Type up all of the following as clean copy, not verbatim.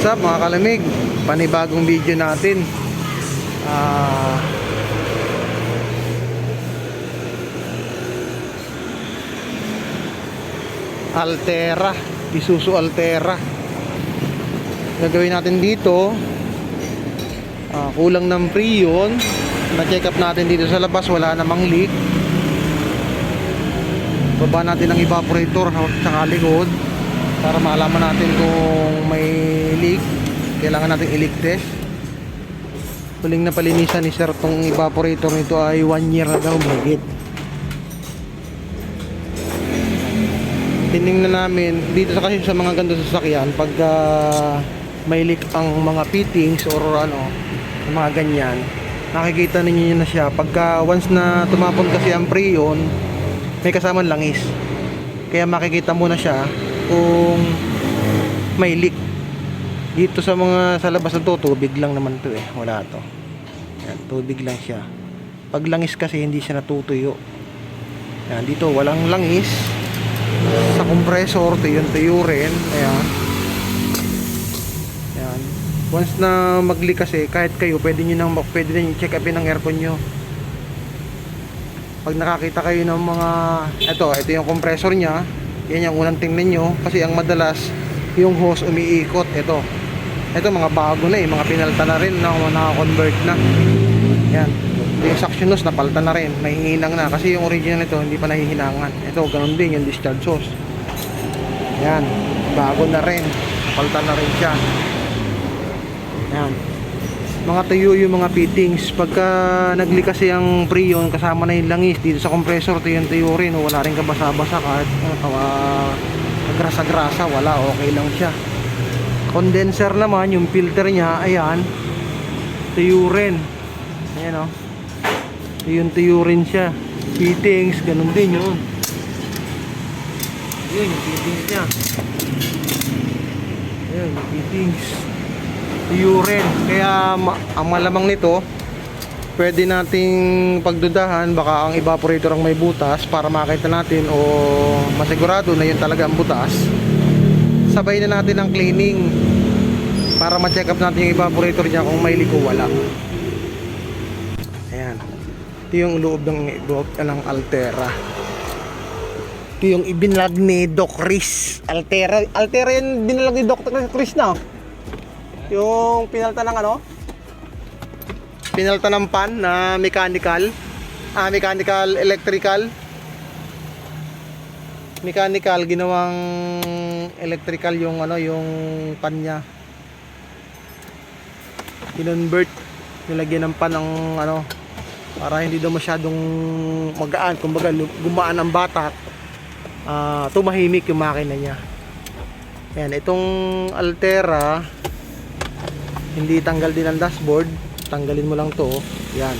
What's up mga kalamig? Panibagong video natin. Altera, Isuzu Altera. Gagawin natin dito, kulang ng Freon. Na-check up natin dito sa labas, wala namang leak. Baba natin ang evaporator sa likod para malaman natin kung may leak. Kailangan natin i-leak test. Huling na palinisan ni sir tong evaporator nito ay 1 year na daw mahigit. Tinignan namin dito kasi sa mga ganito sasakyan, pag may leak ang mga fittings or mga ganyan, nakikita ninyo na siya pagka once na tumapon kasi ang Freon, may kasamang langis. Kaya makikita mo na siya kung may leak. Dito sa mga sa labas na to, tubig lang naman to wala to. Yan, tubig lang siya. Pag langis kasi hindi siya natutuyo. Yan, dito walang langis. Sa compressor, tuyo rin. Ayan. Yan. Once na mag-leak kasi, kahit kayo, pwede nyo check upin ang aircon nyo. Pag nakakita kayo ng mga ito yung compressor nya, yan yung unang tingnan nyo. Kasi ang madalas, yung hose umiikot. Ito mga bago na mga pinalta na rin, naka-convert na. Yan. Yung suction hose napalta na rin, nahihinang na. Kasi yung original nito hindi pa nahihinangan. Ito ganun din yung discharge hose. Yan, bago na rin, napalta na rin siya. Yan. Mga tuyo yung mga fittings. Pagka nag-leak kasi ang Freon, kasama na yung langis dito sa compressor, tuyo rin. Wala rin kabasa-basa kahit grasa-grasa, wala, okay lang siya. Condenser naman, yung filter nya, ayan, tuyo rin. Ayan tuyo rin siya. Fittings, ganun din yun. Ayan yung fittings nya. Ayan yung fittings, tuyo rin. Kaya ang malamang nito, pwede nating pagdudahan, baka ang evaporator ang may butas, para makita natin o masigurado na yun talaga ang butas. Sabay na natin ang cleaning para ma-check up natin yung evaporator niya kung may leak o wala. Ayan. Ito yung loob ng Altera. Ito yung ibinlag ni Doc Chris. Altera yung binalag ni Dr. Chris na. Yung pinalta ng pinalta ng pan na mechanical. Mechanical, ginawang electrical yung yung pan niya. Kinonvert, nilagyan ng pan ng para hindi daw masyadong magaan, kumbaga gumaan ang batak. Tumahimik yung makina niya. Ayan, itong Altera, hindi tanggal din ang dashboard. Tanggalin mo lang to. Yan,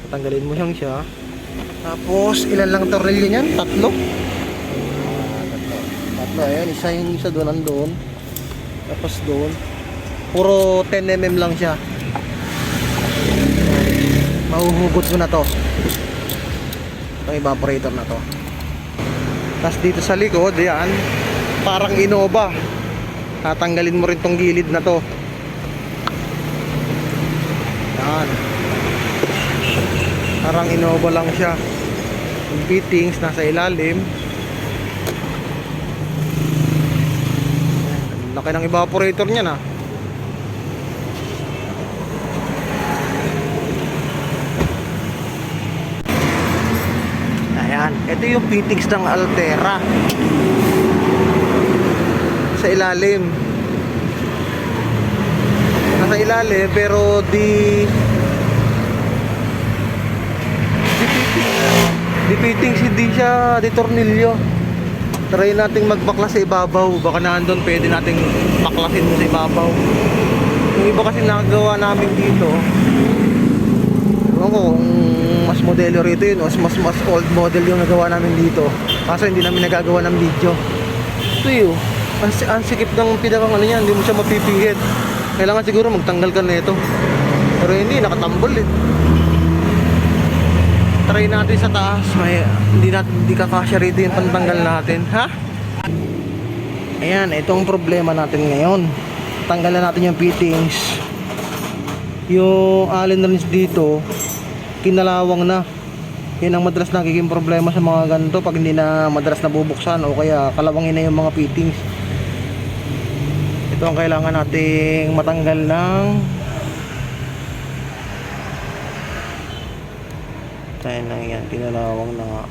tanggalin mo lang siya. Tapos ilan lang tornilyo niyan? Tatlo. Ayan, isa doon, nandoon. Tapos doon, puro 10mm lang siya. Mahuhugot mo na to, itong evaporator na to. Tapos dito sa likod, yan, parang Innova. Tatanggalin mo rin tong gilid na to. Yan, parang Innova lang siya. Yung fittings nasa ilalim. Laki ng evaporator niya na. Ayan, ito yung fittings ng Altera. Sa ilalim. Nasa ilalim pero di fittings, hindi siya di tornilyo. Try nating magbaklas sa ibabaw. Baka naandun pwede nating baklasin mo sa ibabaw. Yung iba kasi nakagawa namin dito, ewan ko kung mas modelo rito yun o mas old model yung nagawa namin dito. Kaso hindi namin nagagawa ng video. Ito yun, ang sikip ng pinakang niyan, hindi mo siya mapipingit. Kailangan siguro magtanggal ka na ito. Pero hindi, nakatambol Try natin sa taas. Hindi kakasya rito yung pantanggal natin. Ha? Ayan, ito ang problema natin ngayon. Tanggalan natin yung fittings. Yung allen rings dito, kinalawang na. Yan ang madalas nagiging problema sa mga ganito pag hindi na madalas nabubuksan o kaya kalawangin na yung mga fittings. Ito ang kailangan nating matanggal ng tayo lang yan, kinalawang na nga.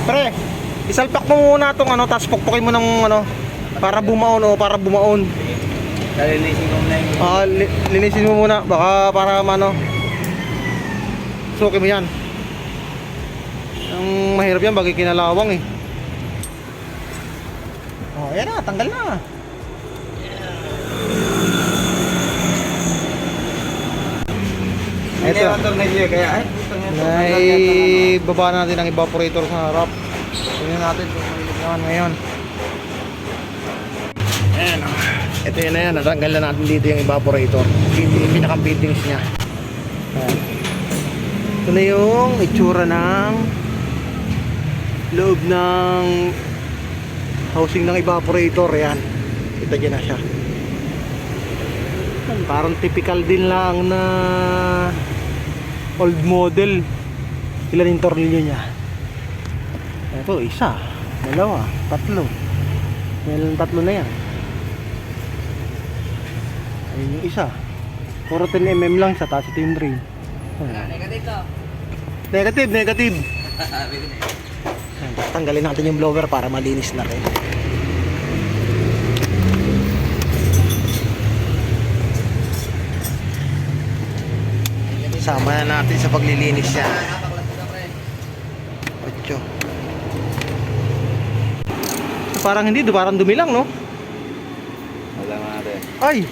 Pre, isalpak mo muna itong ano, tapos pukpukin mo ng ano, para bumaon o para bumaon. Linisin ko muna yung... Linisin mo muna, baka para ano, suki mo yan. Ang mahirap yan, bagay kinalawang eh. Oh, ayan na, tanggal na. Ito. Ay, baba natin ang evaporator sa harap. Tingnan natin kung malilig naman ngayon. Ayan o. Ito yun na yan. Natanggal na natin dito yung evaporator. Yung pinakang fittings niya. Ayan. Ito na yung itsura ng loob ng housing ng evaporator. Ayan. Kita dyan na siya. Parang typical din lang na old model. Ilan yung tornilyo niya? Ito, isa, dalawa, tatlo. Meron tatlo na yan. Ayun yung isa. Puro 10mm lang sa taas. Ito yung drain. Negative. Negative. Tanggalin natin yung blower para malinis na rin. Sama na natin sa paglilinis yan. 8. Parang hindi, parang dumi lang, no? Wala nga rin. Ay!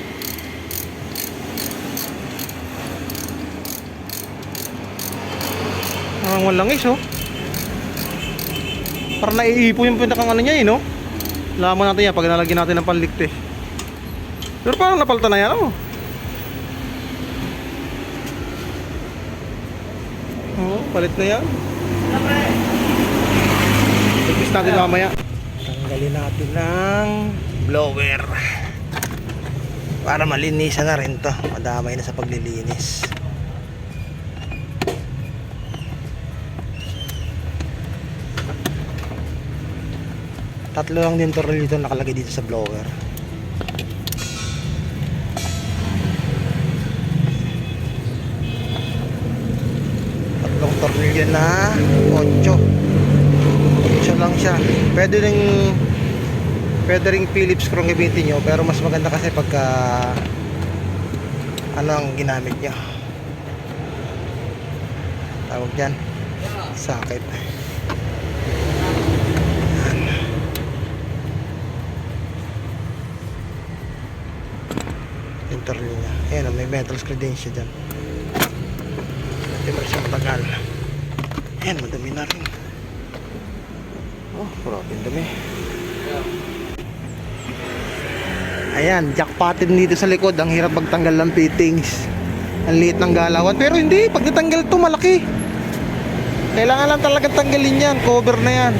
Parang walangis, oh. Parang naiipo yung pinakang ano niya, eh, no? Laman natin yan pag nalagyan natin ng panlikte. Pero parang napalta na yan, oh. Oh, palit na yan. Tigis natin mamaya. Tanggalin natin ng blower para malinisan na rin to. Madamay na sa paglilinis. Tatlo lang din tornilyo dito nakalagay dito sa blower. Tornilyo na 8 lang siya. Pwede ring Phillips screw gamitin nyo, pero mas maganda kasi pagka ano ang ginamit nyo, tawag dyan, socket. Yung tornilyo niya, ayan, may metal screw din siya dyan. Hindi pa siya matagal. Ayan, madami na rin. Oh, grabe dami. Ayan, jackpotin dito sa likod. Ang hirap magtanggal ng fittings. Ang liit ng galawan. Pero hindi, pag natanggal ito, malaki. Kailangan lang talaga tanggalin yan. Cover na yan.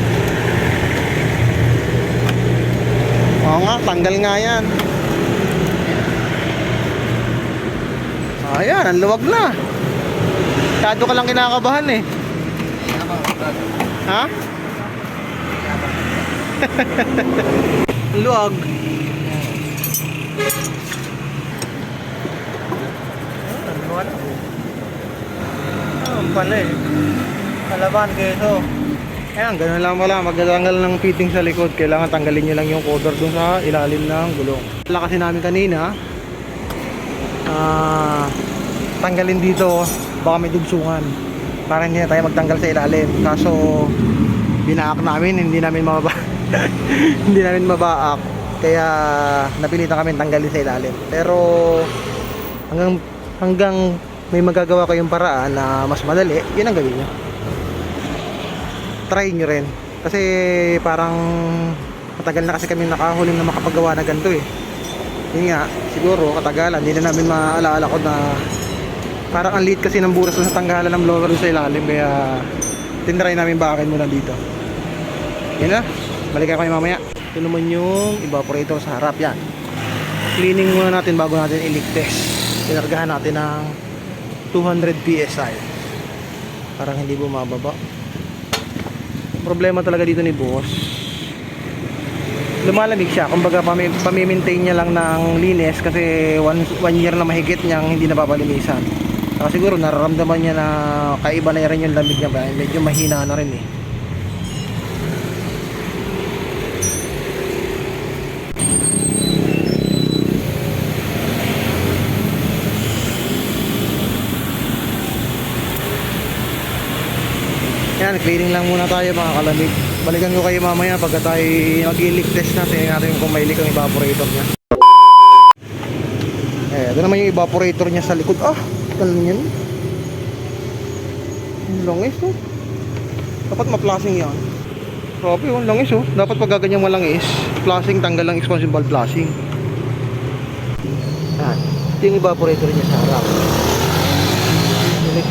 Oo nga, tanggal nga yan. Ayan, ang luwag na. Masyado ka lang kinakabahan eh. Ha? Luwag. Ang pala eh. Kalaban kayo ito. Ayan, ganun lang pala. Magtatanggal ng fitting sa likod. Kailangan tanggalin nyo lang yung cover dun sa ilalim ng gulong. Wala kasi namin kanina. Tanggalin dito. Baka may dugsungan. Para hindi na tayo magtanggal sa ilalim. Kaso binaak namin, hindi namin hindi namin mabaak. Kaya napilitan kami tanggalin sa ilalim. Pero hanggang may magagawa kayong paraan na mas madali, yun ang gawin nyo. Try nyo rin. Kasi parang matagal na kasi kami nakahuling na makapagawa na ganito eh. Yun nga, siguro katagalan, hindi na namin maalaala ko na parang ang liit kasi ng buras sa tanggalan ng blower sa ilalim. Kaya tinry namin bakakin muna dito. Yan na, balikan ko yung mamaya. Ito naman yung evaporator sa harap, yan. Cleaning muna natin bago natin i-leak test. Tinargahan natin ng 200 PSI. Parang hindi bumababa. Problema talaga dito ni boss, lumalamig siya. Kumbaga pamimaintain niya lang ng linis kasi one year na mahigit niyang hindi napapalinisan. Saka siguro nararamdaman niya na kaiba na rin yung lamig niya ba. Medyo mahina na rin eh. Yan, cleaning lang muna tayo mga kalamig. Balikan ko kayo mamaya pagka tayo mag-i-leak test natin. Tingnan natin kung may leak ang evaporator niya. Ito naman yung evaporator niya sa likod. Talan yan. Ang langis oh. Dapat ma-flashing yan. Grabe oh, langis oh. Dapat pag gaganyang malangis, flashing, tanggal lang expansion valve flashing. Yan. Ito yung evaporator niya sa harap.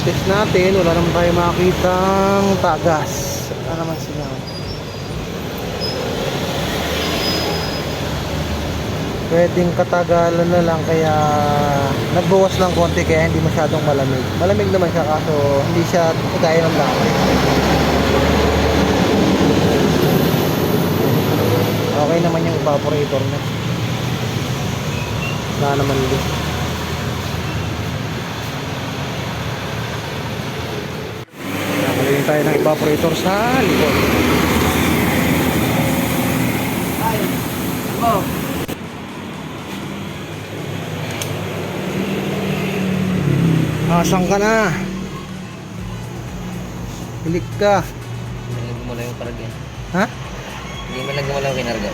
Test natin, wala naman tayo makakitang tagas. Wala naman sila. Pwedeng katagalan na lang, kaya nagbawas lang konti, kaya hindi masyadong malamig. Malamig naman siya kaso hindi siya kagaya ng dati. Okay naman yung evaporator na. Wala naman leak. Nakaligin tayo ng evaporator sa likod. Ay! Oh! Asang ka na? Hilik ka. Hindi mo gumalaw yung karga. Ha? Hindi mo lang gumalaw yung kinarga.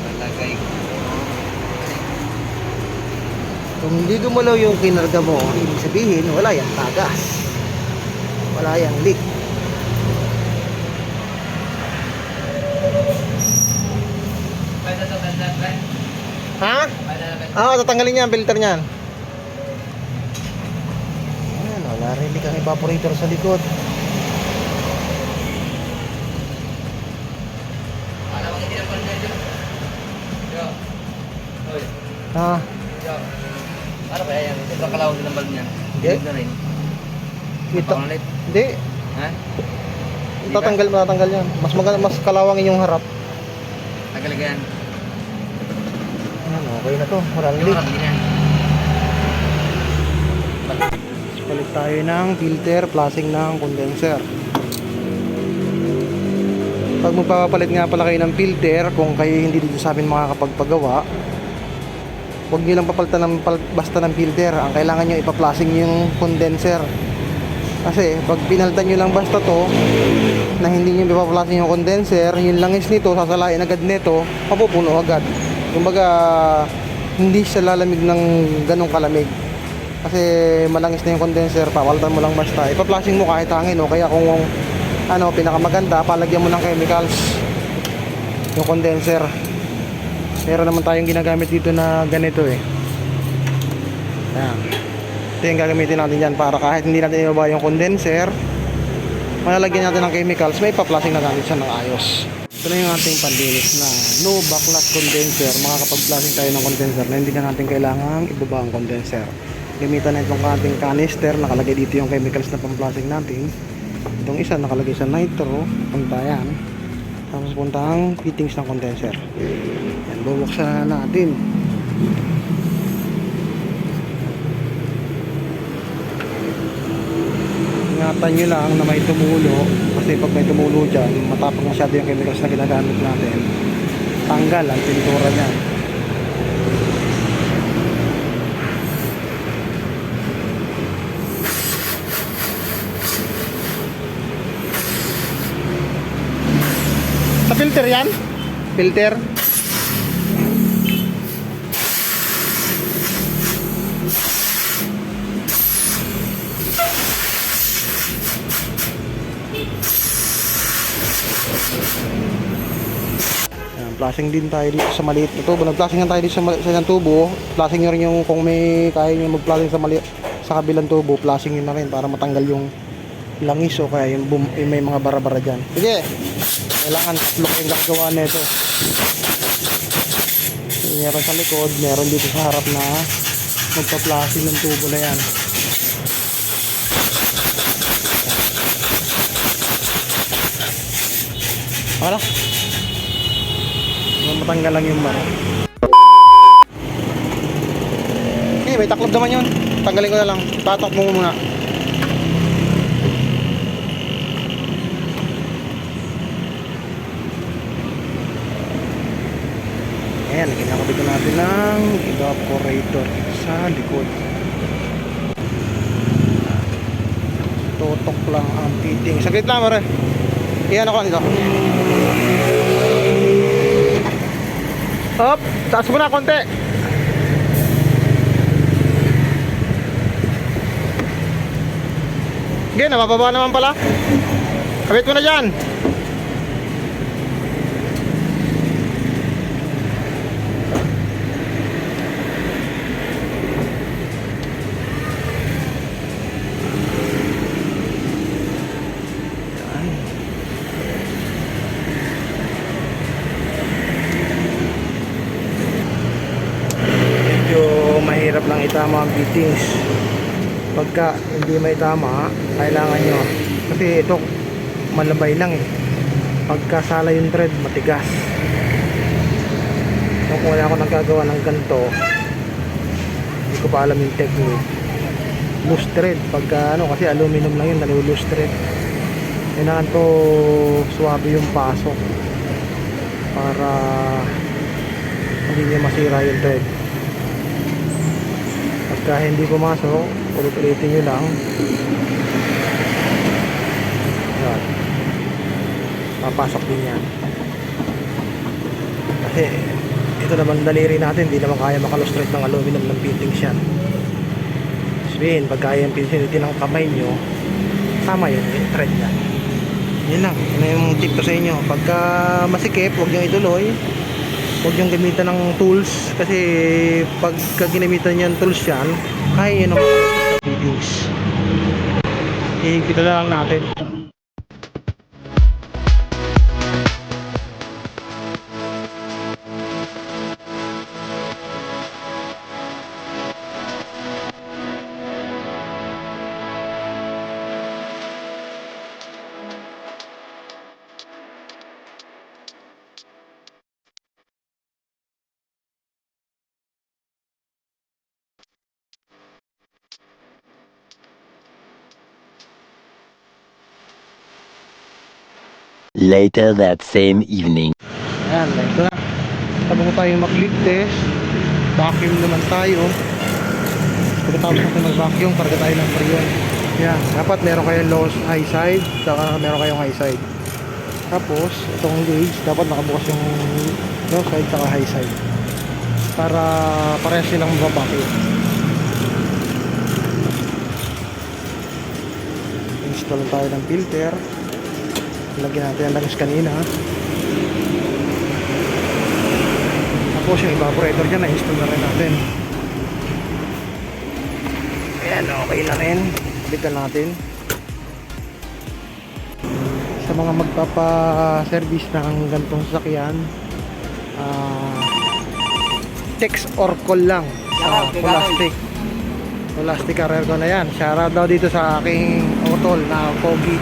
Malagay. Kung hindi gumalaw yung kinarga mo, ibig sabihin wala yung tagas, wala yung leak. Ha? Tatanggalin niya ang filter niyan. Ayan, wala rin leak ang evaporator sa likod. Alam mo hindi na pala dyan. Yo. Hoy. Ha? Yo. Ano kaya yan? Sobrang kalawag din ang bulb niyan. Yeah. Dinig na rin. Ito. Pangalit. Hindi. Ha? Matatanggal yan. Mas maganda, mas kalawangin yung harap. Tagalaga yan. Ayan, okay na to. Wala Yung leak. harap din yan. Palit tayo ng filter, flashing ng condenser. Pag magpapalit nga pala kayo ng filter, kung kayo hindi dito sa amin makakapagpagawa, huwag nyo lang papalitan ng basta ng filter. Ang kailangan nyo ipa-flashing yung condenser. Kasi pag pinalitan nyo lang basta to, na hindi nyo ipa-flashing yung condenser, yung langis nito, sasalain agad nito, mapupuno agad. Kumbaga, hindi siya lalamig ng ganong kalamig. Kasi malangis na yung condenser, papalitan mo lang basta. Ipa-flashing mo kahit hangin, o kaya kung pinakamaganda, palagyan mo ng chemicals yung condenser. Meron naman tayong ginagamit dito na ganito eh. Ayan. Ito yung gagamitin natin dyan para kahit hindi natin ibaba yung condenser, malalagyan natin ng chemicals, may pa-flashing na natin siya ng ayos. Ito na yung ating panlinis na no backlash condenser. Makakapag-flashing tayo ng condenser na hindi na natin kailangang ibaba ang condenser. Gamitan na itong ating canister, nakalagay dito yung chemicals na pang-flashing natin. Itong isa nakalagay sa nitro, puntayan. Tapos puntang fittings ng condenser. Yan, bubuksan na natin. Ingatan nyo lang na may tumulo, kasi pag may tumulo dyan, matapang masyado yung chemicals na ginagamit natin, tanggal ang pintura nya. Sa filter yan? Filter? Ayan, flashing din tayo dito sa maliit na tubo. Nag-flashing tayo dito sa isang tubo. Flashing nyo rin yung kung may kaya nyo mag-flashing sa sa kabilang tubo, flashing nyo na rin para matanggal yung langis o kaya yung, yung may mga bara-bara dyan. Sige, kailangan tatlo kayong gagawa nito. Meron sa likod, meron dito sa harap na magpa-flashing ng tubo na yan. Wala. Matanggal lang yung bara. Okay, may taklob naman yun. Tanggalin ko na lang. Tatok mo muna. Ayan, kinakabit na natin ng evaporator sa likod. Tutok lang ang fitting. Saglit lang, mare. Iyan ako lang dito. Hop, taas mo na konti. Okay, nabababa naman pala. Kabit mo na dyan. Mahirap lang itama ang fittings. Pagka hindi may tama, kailangan nyo, kasi ito malabay lang eh, pagkasala yung thread matigas. So kung wala ako nagagawa ng ganito, hindi ko pa alam yung technique. Loose thread pagka ano, kasi aluminum lang yun, loose thread. Kailangan to suwabe yung pasok para hindi niya masira yung thread. Pagka hindi pumasok, ulit-ulitin nyo lang. Yan. Papasok din yan. Kasi ito naman daliri natin, hindi naman kaya makalustrate ng aluminum ng fittings yan. Sabihin, pag kaya yung pinsinity ng kamay nyo, tama yun, yung thread yan. Yun lang, yun yung tip ko sa inyo. Pagka masikip, huwag nyo ituloy. Huwag yung gamitan ng tools, kasi pagka ginamitan nyo yung tools yan, kaya yun ang fittings. Ihigpit na lang natin. Later that same evening. Ayan, ito na. Tapos ko tayong mag-leak test. Vacuum naman tayo. Pagkatapos natin mag-vacuum, karga tayo ng freon. Ayan, dapat meron kayong low high side, saka meron kayong high side. Tapos, itong gauge, dapat nakabukas yung low side, saka high side. Para parehas silang mag-vacuum. Install tayo ng filter. Lagyan natin ang langis kanina. Tapos yung evaporator dyan, na-install na rin natin. Ayan, okay na rin. Bitan natin. Sa mga magpapa-service ng ganitong sasakyan, text or call lang sa Plastic carrier ko na yan. Shoutout daw dito sa aking utol na Pogi.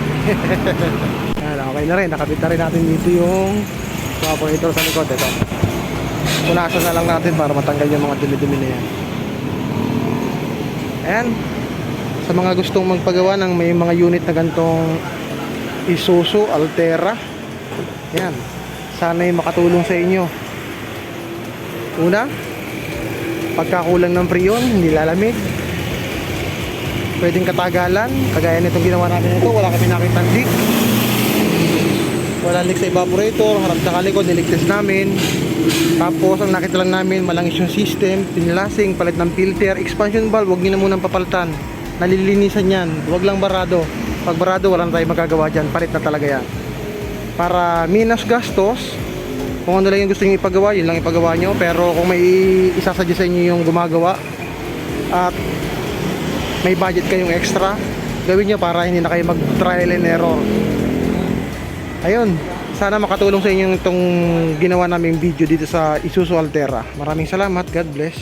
Yan, okay na rin. Nakabit na rin natin dito yung evaporator sa likod. Ito. Punasan na lang natin para matanggal yung mga dumi-dumi na yan. Ayan. Sa mga gustong magpagawa ng may mga unit na gantong Isuzu Altera, yan, sana'y makatulong sa inyo. Una, pagkakulang ng freon, hindi lalamig. Pwedeng katagalan, kagaya nitong ginawa natin ito, wala kami nakitang leak. Wala leak sa evaporator, harap sa kalikod, niligtas namin. Tapos ang nakita lang namin, malangis yung system, pinilasing, palit ng filter, expansion valve, huwag nyo na munang papalitan. Nalilinisan yan, huwag lang barado. Pag barado, wala na tayo magagawa dyan, palit na talaga yan. Para minus gastos, kung ano lang yung gusto nyo ipagawa, yun lang ipagawa nyo. Pero kung may isasuggest sa inyo yung gumagawa at may budget kayong extra, gawin nyo para hindi na kayo mag trial and error. Ayun, sana makatulong sa inyo itong ginawa naming video dito sa Isuzu Altera. Maraming salamat, God bless.